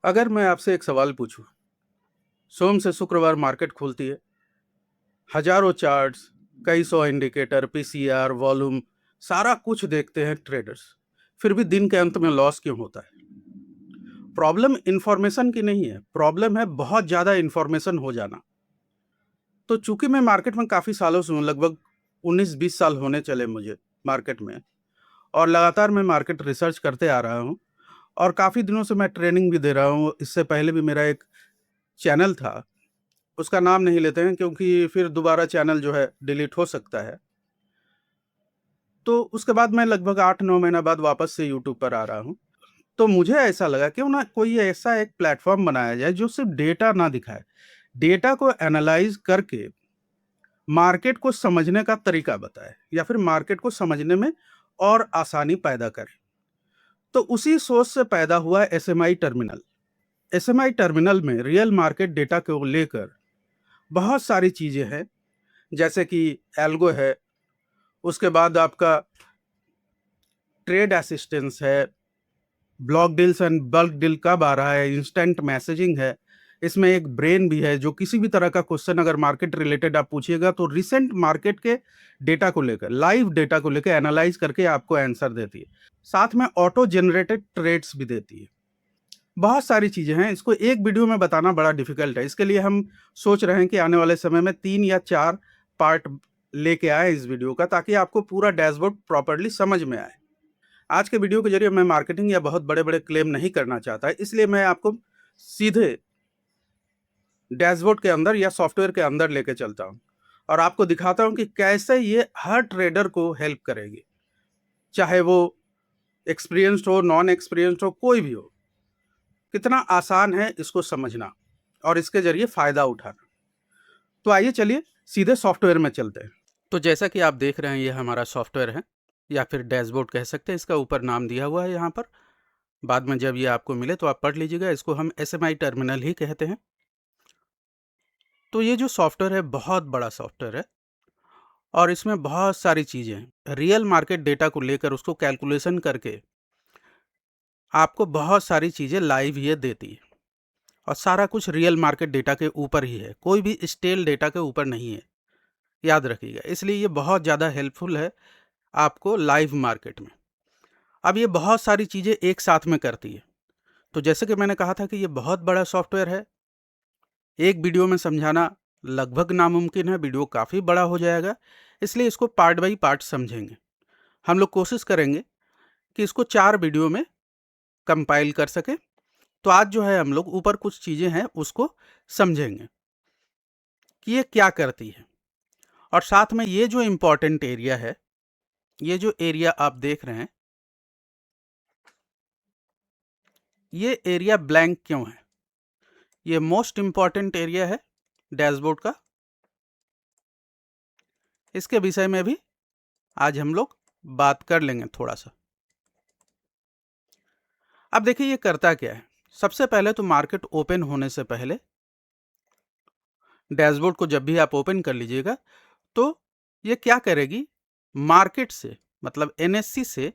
अगर मैं आपसे एक सवाल पूछूं, सोम से शुक्रवार मार्केट खुलती है, हजारों चार्ट्स, कई सौ इंडिकेटर, पीसीआर, वॉल्यूम, सारा कुछ देखते हैं ट्रेडर्स। फिर भी दिन के अंत में लॉस क्यों होता है? प्रॉब्लम इंफॉर्मेशन की नहीं है, प्रॉब्लम है बहुत ज्यादा इंफॉर्मेशन हो जाना। तो चूंकि मैं मार्केट में काफी सालों से हूँ, लगभग 19-20 साल होने चले मुझे मार्केट में, और लगातार मैं मार्केट रिसर्च करते आ रहा हूँ और काफी दिनों से मैं ट्रेनिंग भी दे रहा हूँ। इससे पहले भी मेरा एक चैनल था, उसका नाम नहीं लेते हैं क्योंकि फिर दोबारा चैनल जो है डिलीट हो सकता है। तो उसके बाद मैं लगभग 8-9 महीना बाद वापस से यूट्यूब पर आ रहा हूँ। तो मुझे ऐसा लगा क्यों ना कोई ऐसा एक प्लेटफॉर्म बनाया जाए जो सिर्फ डेटा ना दिखाए, डेटा को एनालाइज करके मार्केट को समझने का तरीका बताए या फिर मार्केट को समझने में और आसानी पैदा करे। तो उसी सोच से पैदा हुआ एसएमआई टर्मिनल। एसएमआई टर्मिनल में रियल मार्केट डेटा को लेकर बहुत सारी चीजें हैं, जैसे कि एल्गो है, उसके बाद आपका ट्रेड असिस्टेंस है, block deals and bulk deal कब आ रहा है, इंस्टेंट मैसेजिंग है, इसमें एक ब्रेन भी है जो किसी भी तरह का क्वेश्चन अगर मार्केट रिलेटेड आप पूछिएगा तो रिसेंट मार्केट के डेटा को लेकर, लाइव डेटा को लेकर एनालाइज करके आपको आंसर देती है। साथ में ऑटो जनरेटेड ट्रेड्स भी देती है। बहुत सारी चीजें हैं, इसको एक वीडियो में बताना बड़ा डिफिकल्ट है। इसके लिए हम सोच रहे हैं कि आने वाले समय में 3 या 4 पार्ट लेके आए इस वीडियो का, ताकि आपको पूरा डैशबोर्ड प्रॉपर्ली समझ में आए। आज के वीडियो के जरिए मैं मार्केटिंग या बहुत बड़े बड़े क्लेम नहीं करना चाहता, इसलिए मैं आपको सीधे डैशबोर्ड के अंदर या सॉफ्टवेयर के अंदर लेके चलता हूँ और आपको दिखाता हूँ कि कैसे ये हर ट्रेडर को हेल्प करेगी, चाहे वो एक्सपीरियंस्ड हो, नॉन एक्सपीरियंस्ड हो, कोई भी हो। कितना आसान है इसको समझना और इसके जरिए फायदा उठाना। तो आइए चलिए सीधे सॉफ्टवेयर में चलते हैं। तो जैसा कि आप देख रहे हैं, ये हमारा सॉफ्टवेयर है या फिर डैशबोर्ड कह सकते हैं। इसका ऊपर नाम दिया हुआ है यहाँ पर, बाद में जब ये आपको मिले तो आप पढ़ लीजिएगा। इसको हम एसएमआई टर्मिनल ही कहते हैं। तो ये जो सॉफ्टवेयर है बहुत बड़ा सॉफ्टवेयर है और इसमें बहुत सारी चीज़ें हैं। रियल मार्केट डेटा को लेकर उसको कैलकुलेशन करके आपको बहुत सारी चीज़ें लाइव ये देती है और सारा कुछ रियल मार्केट डेटा के ऊपर ही है, कोई भी स्टेल डेटा के ऊपर नहीं है, याद रखिएगा। इसलिए ये बहुत ज़्यादा हेल्पफुल है आपको लाइव मार्केट में। अब ये बहुत सारी चीज़ें एक साथ में करती है। तो जैसे कि मैंने कहा था कि ये बहुत बड़ा सॉफ्टवेयर है, एक वीडियो में समझाना लगभग नामुमकिन है, वीडियो काफ़ी बड़ा हो जाएगा। इसलिए इसको पार्ट बाई पार्ट समझेंगे। हम लोग कोशिश करेंगे कि इसको 4 वीडियो में कंपाइल कर सकें। तो आज जो है हम लोग ऊपर कुछ चीज़ें हैं उसको समझेंगे कि ये क्या करती है, और साथ में ये जो इम्पोर्टेंट एरिया है, ये जो एरिया आप देख रहे हैं, ये एरिया ब्लैंक क्यों है, ये मोस्ट इम्पॉर्टेंट एरिया है डैशबोर्ड का। इसके विषय में भी आज हम लोग बात कर लेंगे थोड़ा सा। अब देखिए ये करता क्या है। सबसे पहले तो मार्केट ओपन होने से पहले डैशबोर्ड को जब भी आप ओपन कर लीजिएगा तो ये क्या करेगी, मार्केट से मतलब एनएससी से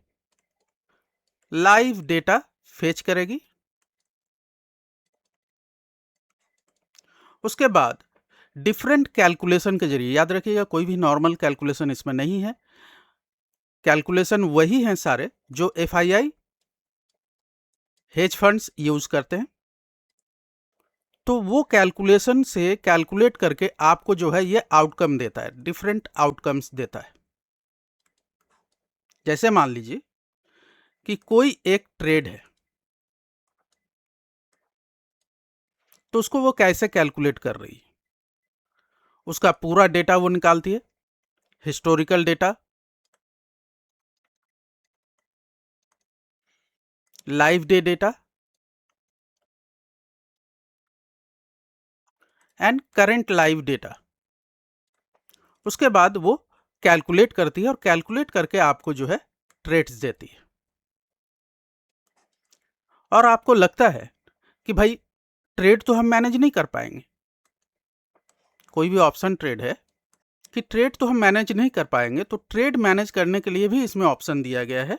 लाइव डेटा फेच करेगी। उसके बाद डिफरेंट कैलकुलेशन के जरिए, याद रखिएगा कोई भी नॉर्मल कैलकुलेशन इसमें नहीं है, कैलकुलेशन वही हैं सारे जो एफआईआई, हेज फंड्स यूज करते हैं। तो वो कैलकुलेशन से कैलकुलेट करके आपको जो है ये आउटकम देता है, डिफरेंट आउटकम्स देता है। जैसे मान लीजिए कि कोई एक ट्रेड है, तो उसको वो कैसे कैलकुलेट कर रही है, उसका पूरा डेटा वो निकालती है, historical data, live day data and current live data. उसके बाद वो कैलकुलेट करती है और कैलकुलेट करके आपको जो है ट्रेड्स देती है। और आपको लगता है कि भाई ट्रेड तो हम मैनेज नहीं कर पाएंगे, कोई भी ऑप्शन ट्रेड है कि ट्रेड तो हम मैनेज नहीं कर पाएंगे, तो ट्रेड मैनेज करने के लिए भी इसमें ऑप्शन दिया गया है,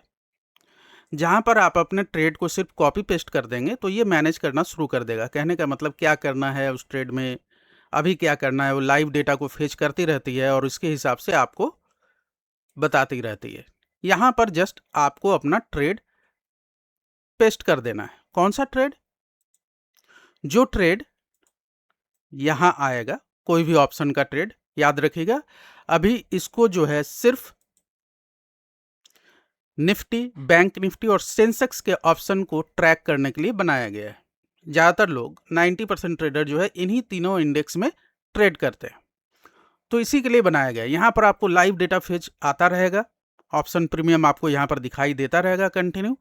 जहाँ पर आप अपने ट्रेड को सिर्फ कॉपी पेस्ट कर देंगे तो ये मैनेज करना शुरू कर देगा। कहने का मतलब क्या करना है उस ट्रेड में, अभी क्या करना है, वो लाइव डेटा को फेच करती रहती है और उसके हिसाब से आपको बताती रहती है। यहाँ पर जस्ट आपको अपना ट्रेड पेस्ट कर देना है। कौन सा ट्रेड? जो ट्रेड यहाँ आएगा, कोई भी ऑप्शन का ट्रेड, याद रखिएगा अभी इसको जो है सिर्फ निफ्टी, बैंक निफ्टी और सेंसेक्स के ऑप्शन को ट्रैक करने के लिए बनाया गया है। ज़्यादातर लोग 90% ट्रेडर जो है इन्हीं तीनों इंडेक्स में ट्रेड करते हैं, तो इसी के लिए बनाया गया है। यहाँ पर आपको लाइव डेटा फेच आता रहेगा, ऑप्शन प्रीमियम आपको यहाँ पर दिखाई देता रहेगा कंटिन्यू,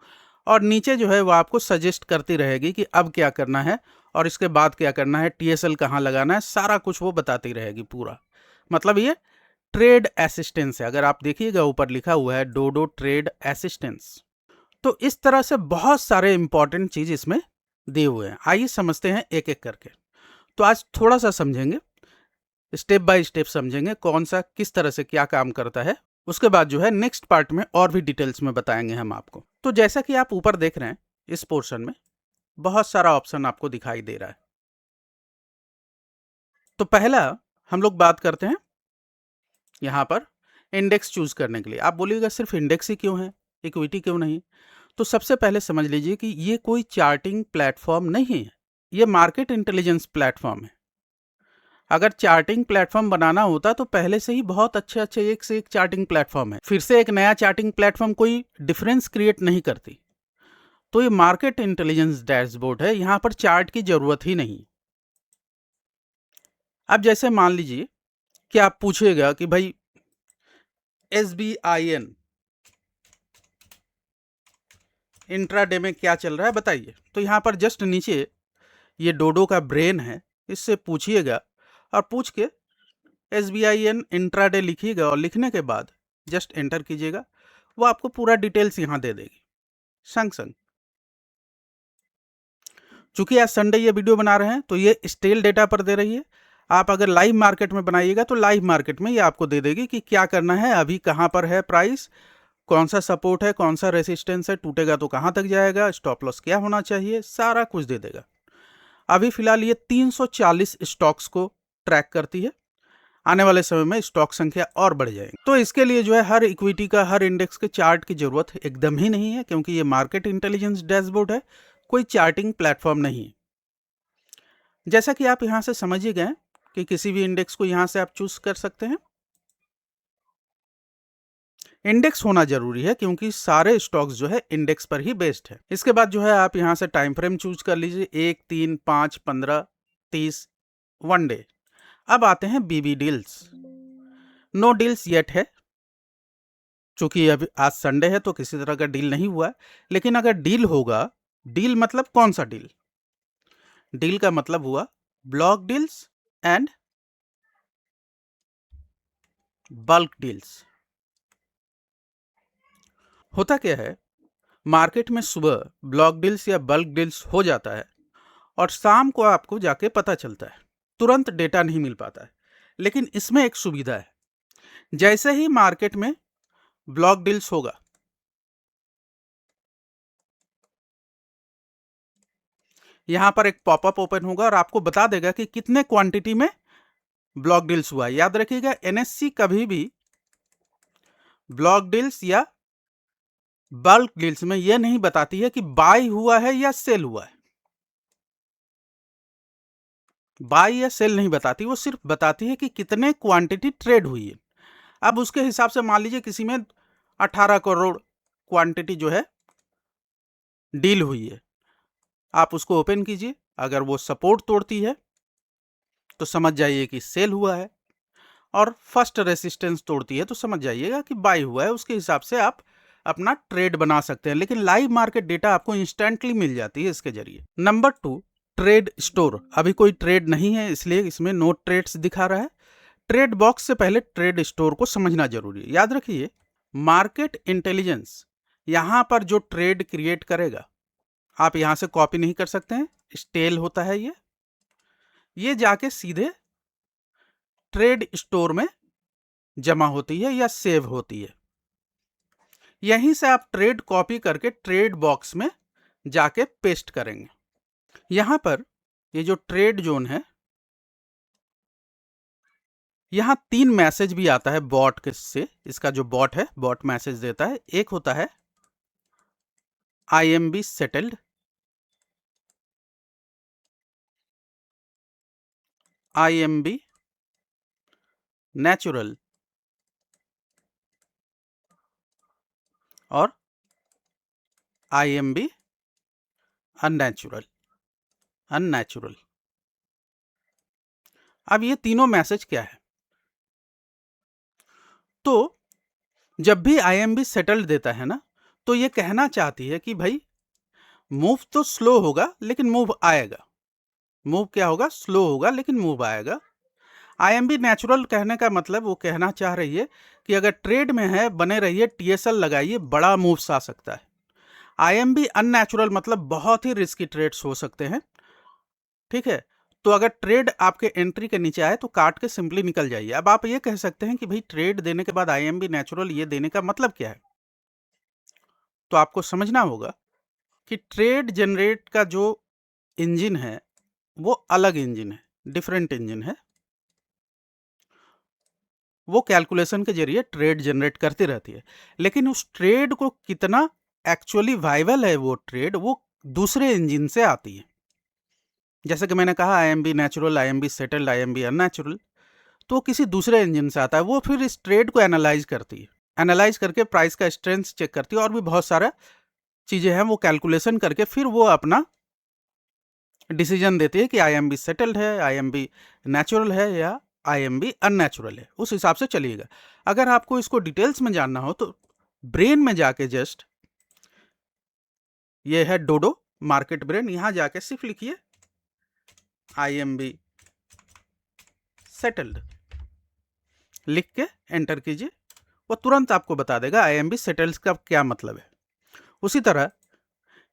और नीचे जो है वो आपको सजेस्ट करती रहेगी कि अब क्या करना है और इसके बाद क्या करना है, टीएसएल कहाँ लगाना है, सारा कुछ वो बताती रहेगी पूरा। मतलब ये ट्रेड असिस्टेंस है। अगर आप देखिएगा ऊपर लिखा हुआ है डोडो ट्रेड असिस्टेंस। तो इस तरह से बहुत सारे इंपॉर्टेंट चीज इसमें दिए हुए हैं। आइए समझते हैं एक एक करके। तो आज थोड़ा सा समझेंगे, स्टेप बाय स्टेप समझेंगे कौन सा किस तरह से क्या काम करता है। उसके बाद जो है नेक्स्ट पार्ट में और भी डिटेल्स में बताएंगे हम आपको। तो जैसा कि आप ऊपर देख रहे हैं इस पोर्शन में बहुत सारा ऑप्शन आपको दिखाई दे रहा है। तो पहला हम लोग बात करते हैं यहाँ पर इंडेक्स चूज करने के लिए। आप बोलिएगा सिर्फ इंडेक्स ही क्यों है, इक्विटी क्यों नहीं? तो सबसे पहले समझ लीजिए कि ये कोई चार्टिंग प्लेटफॉर्म नहीं है, ये मार्केट इंटेलिजेंस प्लेटफॉर्म है। अगर चार्टिंग प्लेटफॉर्म बनाना होता तो पहले से ही बहुत अच्छे अच्छे एक से एक चार्टिंग प्लेटफॉर्म है, फिर से एक नया चार्टिंग प्लेटफॉर्म कोई डिफरेंस क्रिएट नहीं करती। तो ये मार्केट इंटेलिजेंस डैशबोर्ड है, यहां पर चार्ट की जरूरत ही नहीं। अब जैसे मान लीजिए कि आप पूछिएगा कि भाई SBIN इंट्राडे में क्या चल रहा है बताइए, तो यहाँ पर जस्ट नीचे ये डोडो का ब्रेन है, इससे पूछिएगा और पूछ के SBIN इंट्राडे लिखिएगा और लिखने के बाद जस्ट एंटर कीजिएगा, वो आपको पूरा डिटेल्स यहाँ दे देगी संग संग। चूंकि आज संडे ये वीडियो बना रहे हैं तो ये स्टेल डेटा पर दे रही है। आप अगर लाइव मार्केट में बनाइएगा तो लाइव मार्केट में ये आपको दे देगी कि क्या करना है, अभी कहाँ पर है प्राइस, कौन सा सपोर्ट है, कौन सा रेसिस्टेंस है, टूटेगा तो कहाँ तक जाएगा, स्टॉप लॉस क्या होना चाहिए, सारा कुछ दे देगा। अभी फिलहाल ये 340 स्टॉक्स को ट्रैक करती है, आने वाले समय में स्टॉक संख्या और बढ़ जाएगी। तो इसके लिए जो है हर इक्विटी का, हर इंडेक्स के चार्ट की जरूरत एकदम ही नहीं है, क्योंकि ये मार्केट इंटेलिजेंस डैशबोर्ड है, कोई चार्टिंग प्लेटफॉर्म नहीं है। जैसा कि आप यहां से समझ ही गए कि किसी भी इंडेक्स को यहां से आप चूज कर सकते हैं। इंडेक्स होना जरूरी है क्योंकि सारे स्टॉक्स जो है इंडेक्स पर ही बेस्ड है। इसके बाद जो है आप यहां से टाइम फ्रेम चूज कर लीजिए, 1, 3, 5, 15, 30, 1 डे। अब आते हैं बीबी डील्स। नो डील्स येट है, चूंकि अभी आज संडे है तो किसी तरह का डील नहीं हुआ है, लेकिन अगर डील होगा, डील मतलब कौन सा डील? डील का मतलब हुआ block deals and bulk deals. होता क्या है, मार्केट में सुबह ब्लॉक डील्स या बल्क डील्स हो जाता है और शाम को आपको जाके पता चलता है, तुरंत डेटा नहीं मिल पाता है। लेकिन इसमें एक सुविधा है, जैसे ही मार्केट में ब्लॉक डील्स होगा, यहां पर एक पॉपअप ओपन होगा और आपको बता देगा कि कितने क्वांटिटी में ब्लॉक डील्स हुआ है। याद रखिएगा NSE कभी भी ब्लॉक डील्स या बल्क डील्स में यह नहीं बताती है कि बाय हुआ है या सेल हुआ है। बाय या सेल नहीं बताती, वो सिर्फ बताती है कि कितने क्वांटिटी ट्रेड हुई है। अब उसके हिसाब से मान लीजिए किसी में 18 करोड़ क्वांटिटी जो है डील हुई है, आप उसको ओपन कीजिए, अगर वो सपोर्ट तोड़ती है तो समझ जाइए कि सेल हुआ है, और फर्स्ट रेसिस्टेंस तोड़ती है तो समझ जाइएगा कि बाय हुआ है। उसके हिसाब से आप अपना ट्रेड बना सकते हैं, लेकिन लाइव मार्केट डेटा आपको इंस्टेंटली मिल जाती है इसके जरिए। Number 2, trade store. अभी कोई ट्रेड नहीं है इसलिए इसमें नो ट्रेड्स दिखा रहा है। ट्रेड बॉक्स से पहले ट्रेड स्टोर को समझना जरूरी है। याद रखिए, मार्केट इंटेलिजेंस यहां पर जो ट्रेड क्रिएट करेगा, आप यहां से कॉपी नहीं कर सकते हैं, स्टेल होता है ये जाके सीधे ट्रेड स्टोर में जमा होती है या सेव होती है। यहीं से आप ट्रेड कॉपी करके ट्रेड बॉक्स में जाके पेस्ट करेंगे। यहां पर ये जो ट्रेड जोन है, यहां 3 मैसेज भी आता है बॉट के से। इसका जो बॉट है, बॉट मैसेज देता है। एक होता है IMB सेटल्ड, IMB नेचुरल और IMB अननेचुरल। अब ये तीनों मैसेज क्या है? तो जब भी IMB सेटल्ड देता है ना, तो ये कहना चाहती है कि भाई मूव तो स्लो होगा लेकिन मूव आएगा। मूव क्या होगा? स्लो होगा लेकिन मूव आएगा। IMB नेचुरल कहने का मतलब वो कहना चाह रही है कि अगर ट्रेड में है, बने रहिए, TSL लगाइए, बड़ा मूव्स आ सकता है। IMB अननेचुरल मतलब बहुत ही रिस्की ट्रेड्स हो सकते हैं। ठीक है, तो अगर ट्रेड आपके एंट्री के नीचे आए तो काट के सिंपली निकल जाइए। अब आप ये कह सकते हैं कि भाई ट्रेड देने के बाद IMB नेचुरल ये देने का मतलब क्या है? तो आपको समझना होगा कि ट्रेड जनरेट का जो इंजन है वो अलग इंजन है, डिफरेंट इंजन है। वो कैलकुलेशन के जरिए ट्रेड जनरेट करती रहती है, लेकिन उस ट्रेड को कितना एक्चुअली वाइबल है वो ट्रेड, वो दूसरे इंजन से आती है। जैसे कि मैंने कहा IMB natural, IMB settled, IMB unnatural, तो किसी दूसरे इंजन से आता है। वो फिर इस ट्रेड को एनालाइज करती है, एनालाइज करके प्राइस का स्ट्रेंथ चेक करती है और भी बहुत सारा चीजें हैं, वो कैलकुलेशन करके फिर वो अपना डिसीजन देती है कि IMB सेटल्ड है, IMB नेचुरल है या IMB अननेचुरल है। उस हिसाब से चलिएगा। अगर आपको इसको डिटेल्स में जानना हो तो ब्रेन में जाके जस्ट, ये है डोडो मार्केट ब्रेन, यहां जाके सिर्फ लिखिए IMB सेटल्ड, लिख के एंटर कीजिए, वो तुरंत आपको बता देगा IMB सेटल्ड का क्या मतलब है। उसी तरह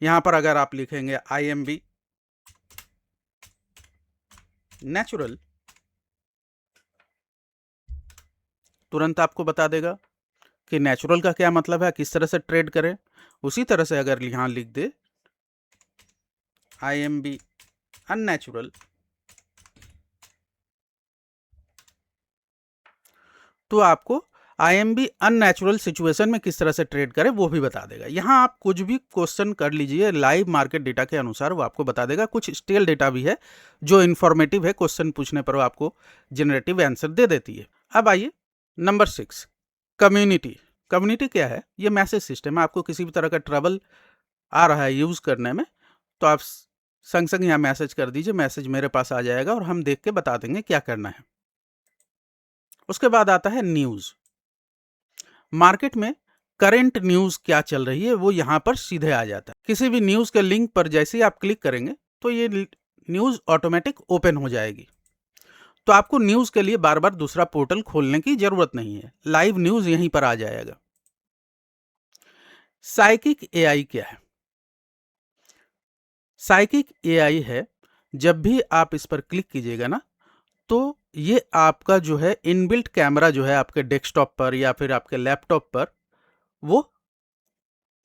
यहां पर अगर आप लिखेंगे IMB नेचुरल, तुरंत आपको बता देगा कि नेचुरल का क्या मतलब है, किस तरह से ट्रेड करें। उसी तरह से अगर यहां लिख दे IMB अननेचुरल, तो आपको IMB अननेचुरल सिचुएशन में किस तरह से ट्रेड करें वो भी बता देगा। यहां आप कुछ भी क्वेश्चन कर लीजिए लाइव मार्केट डेटा के अनुसार, वो आपको बता देगा। कुछ स्टेल डेटा भी है जो इन्फॉर्मेटिव है, क्वेश्चन पूछने पर वो आपको जनरेटिव आंसर दे देती है। अब आइए नंबर 6, कम्युनिटी। कम्युनिटी क्या है? ये मैसेज सिस्टम है। आपको किसी भी तरह का ट्रबल आ रहा है यूज करने में, तो आप संग संग यहाँ मैसेज कर दीजिए, मैसेज मेरे पास आ जाएगा और हम देख के बता देंगे क्या करना है। उसके बाद आता है न्यूज। मार्केट में करंट न्यूज क्या चल रही है वो यहां पर सीधे आ जाता है। किसी भी न्यूज के लिंक पर जैसे ही आप क्लिक करेंगे तो ये न्यूज ऑटोमेटिक ओपन हो जाएगी। तो आपको न्यूज के लिए बार बार दूसरा पोर्टल खोलने की जरूरत नहीं है, लाइव न्यूज यहीं पर आ जाएगा। साइकिक AI क्या है? साइकिक AI है, जब भी आप इस पर क्लिक कीजिएगा ना, तो ये आपका जो है इनबिल्ट कैमरा जो है आपके डेस्कटॉप पर या फिर आपके लैपटॉप पर, वो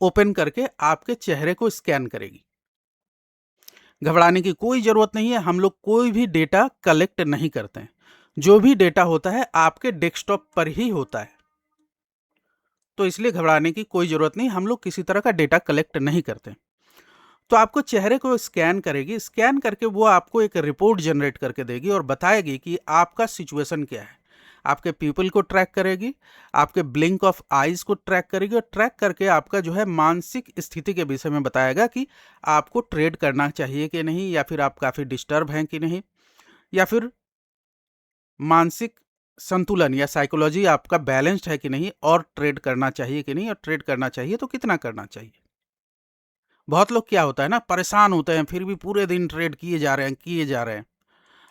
ओपन करके आपके चेहरे को स्कैन करेगी। घबराने की कोई जरूरत नहीं है, हम लोग कोई भी डेटा कलेक्ट नहीं करते हैं। जो भी डेटा होता है आपके डेस्कटॉप पर ही होता है, तो इसलिए घबराने की कोई जरूरत नहीं, हम लोग किसी तरह का डेटा कलेक्ट नहीं करते। तो आपको चेहरे को स्कैन करेगी, स्कैन करके वो आपको एक रिपोर्ट जनरेट करके देगी और बताएगी कि आपका सिचुएशन क्या है। आपके पीपल को ट्रैक करेगी, आपके ब्लिंक ऑफ आईज को ट्रैक करेगी और ट्रैक करके आपका जो है मानसिक स्थिति के विषय में बताएगा कि आपको ट्रेड करना चाहिए कि नहीं, या फिर आप काफ़ी डिस्टर्ब हैं कि नहीं, या फिर मानसिक संतुलन या साइकोलॉजी आपका बैलेंस्ड है कि नहीं, और ट्रेड करना चाहिए कि नहीं, और ट्रेड करना चाहिए तो कितना करना चाहिए। बहुत लोग क्या होता है ना, परेशान होते हैं फिर भी पूरे दिन ट्रेड किए जा रहे हैं।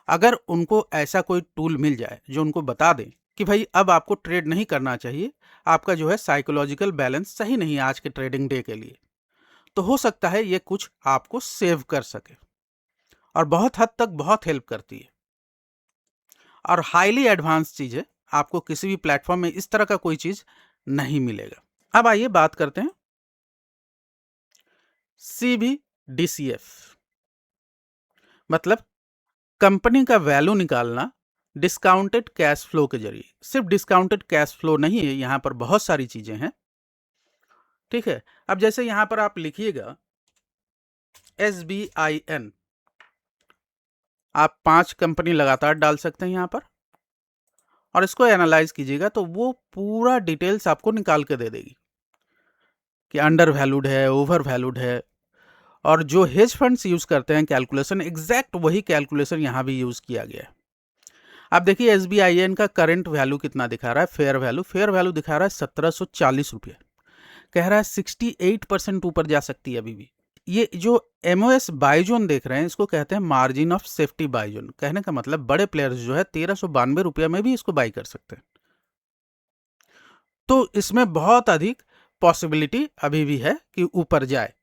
अगर उनको ऐसा कोई टूल मिल जाए जो उनको बता दे कि भाई अब आपको ट्रेड नहीं करना चाहिए, आपका जो है साइकोलॉजिकल बैलेंस सही नहीं है आज के ट्रेडिंग डे के लिए, तो हो सकता है ये कुछ आपको सेव कर सके और बहुत हद तक बहुत हेल्प करती है। और हाईली एडवांस चीज़ है, आपको किसी भी प्लेटफॉर्म में इस तरह का कोई चीज़ नहीं मिलेगा। अब आइए बात करते हैं CBDCF, मतलब कंपनी का वैल्यू निकालना डिस्काउंटेड कैश फ्लो के जरिए। सिर्फ डिस्काउंटेड कैश फ्लो नहीं है, यहां पर बहुत सारी चीजें हैं, ठीक है। अब जैसे यहां पर आप लिखिएगा SBIN, आप 5 कंपनी लगातार डाल सकते हैं यहां पर, और इसको एनालाइज कीजिएगा तो वो पूरा डिटेल्स आपको निकाल के दे देगी कि अंडर वैल्यूड है, ओवर वैल्यूड है। और जो हेज फंड्स यूज करते हैं कैलकुलेशन, एग्जैक्ट वही कैलकुलेशन यहां भी यूज किया गया है। अब देखिए SBIN का करंट वैल्यू कितना दिखा रहा है, फेयर वैल्यू दिखा रहा है 1740 कह रहा है 68% ऊपर जा सकती है अभी भी। ये जो MOS बाई जोन देख रहे हैं, इसको कहते हैं margin of safety by zone. कहने का मतलब बड़े प्लेयर्स जो है 1392 में भी इसको बाई कर सकते हैं। तो इसमें बहुत अधिक पॉसिबिलिटी अभी भी है कि ऊपर जाए।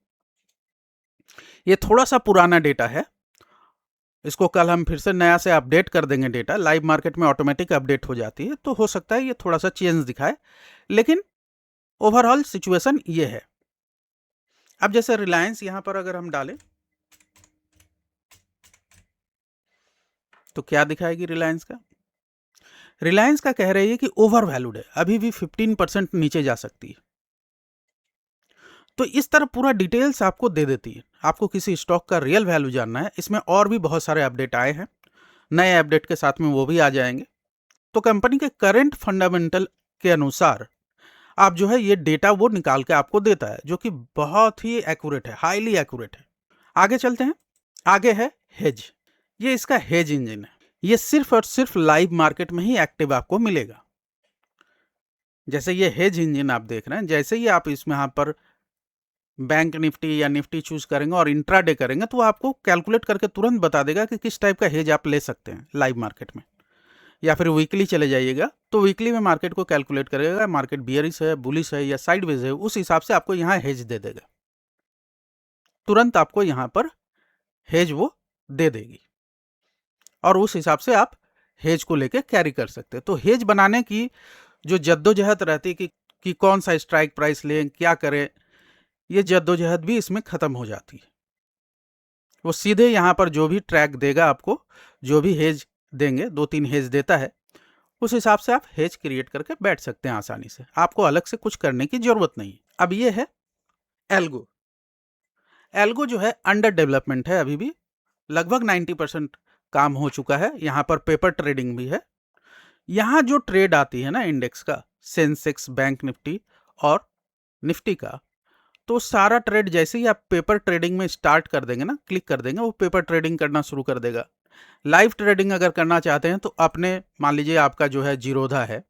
ये थोड़ा सा पुराना डेटा है, इसको कल हम फिर से नया से अपडेट कर देंगे। डेटा लाइव मार्केट में ऑटोमेटिक अपडेट हो जाती है, तो हो सकता है ये थोड़ा सा चेंज दिखाए, लेकिन ओवरऑल सिचुएशन ये है। अब जैसे रिलायंस यहां पर अगर हम डालें तो क्या दिखाएगी रिलायंस का? रिलायंस का कह रही है कि ओवर वैल्यूड है, अभी भी 15% नीचे जा सकती है। तो इस तरह पूरा डिटेल्स आपको दे देती है। आपको किसी स्टॉक का रियल वैल्यू जानना है, इसमें और भी बहुत सारे अपडेट आए हैं, नए अपडेट के साथ में वो भी आ जाएंगे। तो कंपनी के करंट फंडामेंटल के अनुसार आप जो है ये डेटा वो निकाल के आपको देता है, जो कि बहुत ही एक्यूरेट है, हाईली एक्यूरेट है। आगे चलते हैं। आगे है हेज। ये इसका हेज इंजन है। ये सिर्फ और सिर्फ लाइव मार्केट में ही एक्टिव आपको मिलेगा। जैसे ये हेज इंजन आप देख रहे हैं, जैसे ही आप इसमें यहां पर बैंक निफ्टी या निफ्टी चूज करेंगे और इंट्राडे करेंगे, तो आपको कैलकुलेट करके तुरंत बता देगा कि किस टाइप का हेज आप ले सकते हैं लाइव मार्केट में। या फिर वीकली चले जाइएगा तो वीकली में मार्केट को कैलकुलेट करेगा, मार्केट बियरिश है, बुलिश है या साइडवेज है, उस हिसाब से आपको यहाँ हेज दे देगा। तुरंत आपको यहाँ पर हेज वो दे देगी, और उस हिसाब से आप हेज को लेके कैरी कर सकते हैं। तो हेज बनाने की जो जद्दोजहद रहती कि कौन सा स्ट्राइक प्राइस लें, क्या करें, ये जद्दोजहद भी इसमें खत्म हो जाती है। वो सीधे यहाँ पर जो भी ट्रैक देगा आपको, जो भी हेज देंगे, 2-3 हेज देता है, उस हिसाब से आप हेज क्रिएट करके बैठ सकते हैं आसानी से। आपको अलग से कुछ करने की जरूरत नहीं। अब ये है एल्गो। एल्गो जो है अंडर डेवलपमेंट है अभी भी, लगभग 90% काम हो चुका है। यहाँ पर पेपर ट्रेडिंग भी है। यहाँ जो ट्रेड आती है ना इंडेक्स का, सेंसेक्स, बैंक निफ्टी और निफ्टी का, तो सारा ट्रेड जैसे ही आप पेपर ट्रेडिंग में स्टार्ट कर देंगे ना, क्लिक कर देंगे, वो पेपर ट्रेडिंग करना शुरू कर देगा। लाइव ट्रेडिंग अगर करना चाहते हैं तो अपने, मान लीजिए आपका जो है जीरोधा है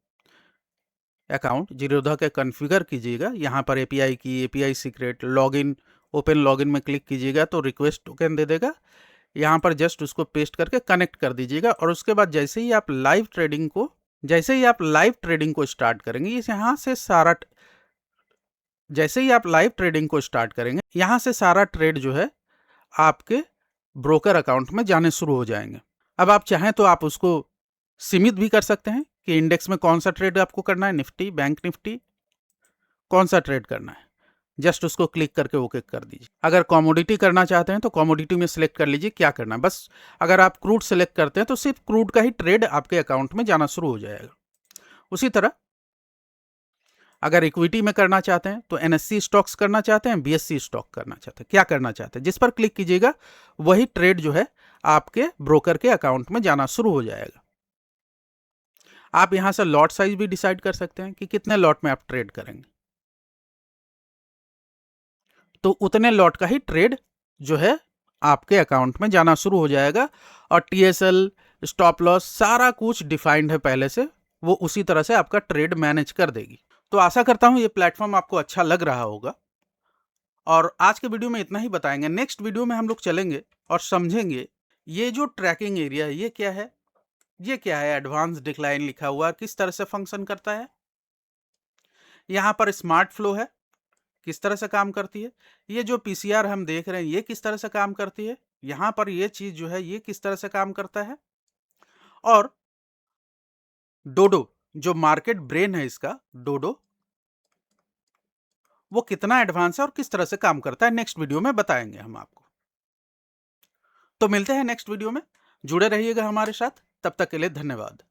अकाउंट, जीरोधा के कॉन्फ़िगर कीजिएगा। यहाँ पर एपीआई की, API secret, login, open login में क्लिक कीजिएगा तो रिक्वेस्ट टोकन दे देगा। यहाँ पर जस्ट उसको पेस्ट करके कनेक्ट कर दीजिएगा, और उसके बाद जैसे ही आप लाइव ट्रेडिंग को स्टार्ट करेंगे, यहाँ से सारा, जैसे ही आप लाइव ट्रेडिंग को स्टार्ट करेंगे, यहाँ से सारा ट्रेड जो है आपके ब्रोकर अकाउंट में जाने शुरू हो जाएंगे। अब आप चाहें तो आप उसको सीमित भी कर सकते हैं कि इंडेक्स में कौन सा ट्रेड आपको करना है, निफ्टी, बैंक निफ्टी, कौन सा ट्रेड करना है, जस्ट उसको क्लिक करके ओके कर दीजिए। अगर कमोडिटी करना चाहते हैं तो कमोडिटी में सिलेक्ट कर लीजिए क्या करना है। बस अगर आप क्रूड सिलेक्ट करते हैं तो सिर्फ क्रूड का ही ट्रेड आपके अकाउंट में जाना शुरू हो जाएगा। उसी तरह अगर इक्विटी में करना चाहते हैं तो NSE स्टॉक्स करना चाहते हैं, BSE स्टॉक करना चाहते हैं, क्या करना चाहते हैं, जिस पर क्लिक कीजिएगा वही ट्रेड जो है आपके ब्रोकर के अकाउंट में जाना शुरू हो जाएगा। आप यहां से लॉट साइज भी डिसाइड कर सकते हैं कि कितने लॉट में आप ट्रेड करेंगे, तो उतने लॉट का ही ट्रेड जो है आपके अकाउंट में जाना शुरू हो जाएगा। और TSL, स्टॉप लॉस, सारा कुछ डिफाइंड है पहले से, वो उसी तरह से आपका ट्रेड मैनेज कर देगी। तो आशा करता हूं ये प्लेटफॉर्म आपको अच्छा लग रहा होगा, और आज के वीडियो में इतना ही बताएंगे। नेक्स्ट वीडियो में हम लोग चलेंगे और समझेंगे ये जो ट्रैकिंग एरिया है ये क्या है, ये क्या है, एडवांस डिक्लाइन लिखा हुआ, किस तरह से फंक्शन करता है। यहाँ पर स्मार्ट फ्लो है, किस तरह से काम करती है। ये जो PCR हम देख रहे हैं ये किस तरह से काम करती है। यहाँ पर ये चीज जो है ये किस तरह से काम करता है। और डोडो जो मार्केट ब्रेन है इसका, डोडो वो कितना एडवांस है और किस तरह से काम करता है नेक्स्ट वीडियो में बताएंगे हम आपको। तो मिलते हैं नेक्स्ट वीडियो में, जुड़े रहिएगा हमारे साथ, तब तक के लिए धन्यवाद।